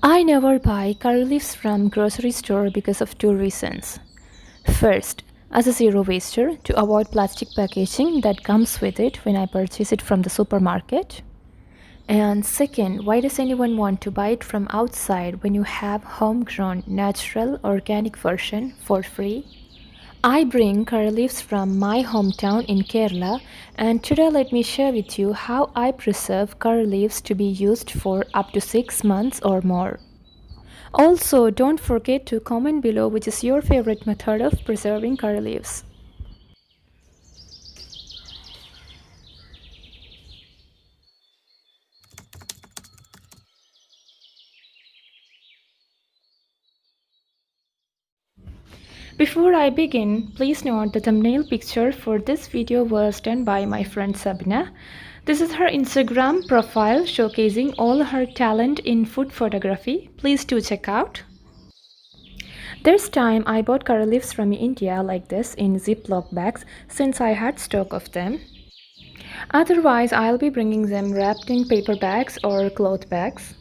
I never buy curry leaves from grocery store because of two reasons. First, as a zero waster to avoid plastic packaging that comes with it when I purchase it from the supermarket. And second, why does anyone want to buy it from outside when you have homegrown, natural, organic version for free? I bring curry leaves from my hometown in Kerala, and today let me share with you how I preserve curry leaves to be used for up to 6 months or more. Also, don't forget to comment below which is your favorite method of preserving curry leaves. Before I begin, please note the thumbnail picture for this video was done by my friend Sapna. This is her Instagram profile showcasing all her talent in food photography. Please do check out. This time I bought curry leaves from India like this in Ziploc bags since I had stock of them. Otherwise, I'll be bringing them wrapped in paper bags or cloth bags.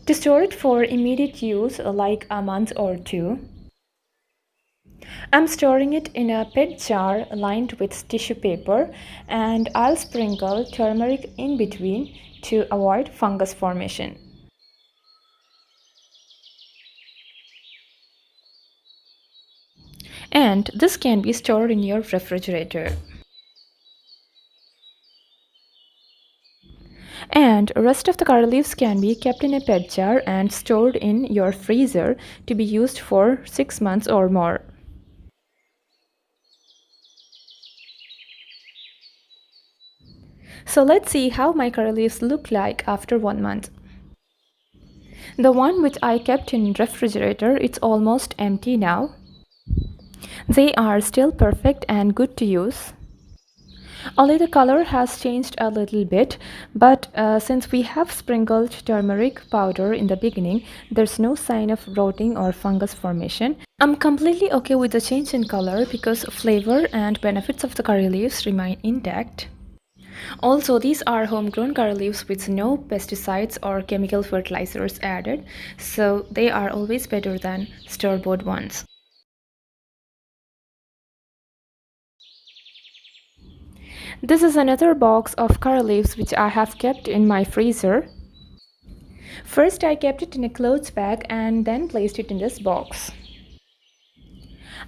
To store it for immediate use like a month or two, I'm storing it in a PET jar lined with tissue paper, and I'll sprinkle turmeric in between to avoid fungus formation. And this can be stored in your refrigerator. And rest of the curry leaves can be kept in a PET jar and stored in your freezer to be used for 6 months or more. So let's see how my curry leaves look like after 1 month. The one which I kept in refrigerator, it's almost empty now. They are still perfect and good to use. Only the color has changed a little bit, but since we have sprinkled turmeric powder in the beginning, there's no sign of rotting or fungus formation. I'm completely okay with the change in color because flavor and benefits of the curry leaves remain intact. Also, these are homegrown curry leaves with no pesticides or chemical fertilizers added, so they are always better than store-bought ones. This is another box of curry leaves which I have kept in my freezer. First, I kept it in a clothes bag and then placed it in this box.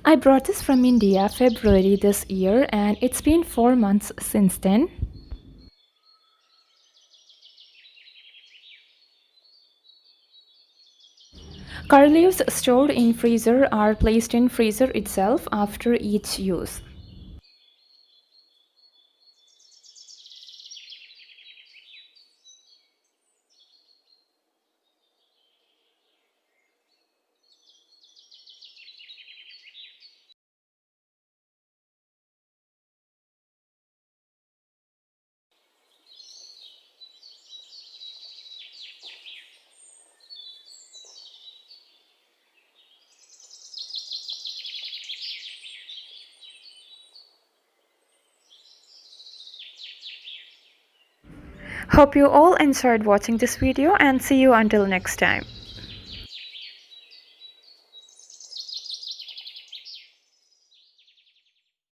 I brought this from India February this year, and it's been 4 months since then. Curry leaves stored in freezer are placed in freezer itself after each use. Hope you all enjoyed watching this video, and see you until next time.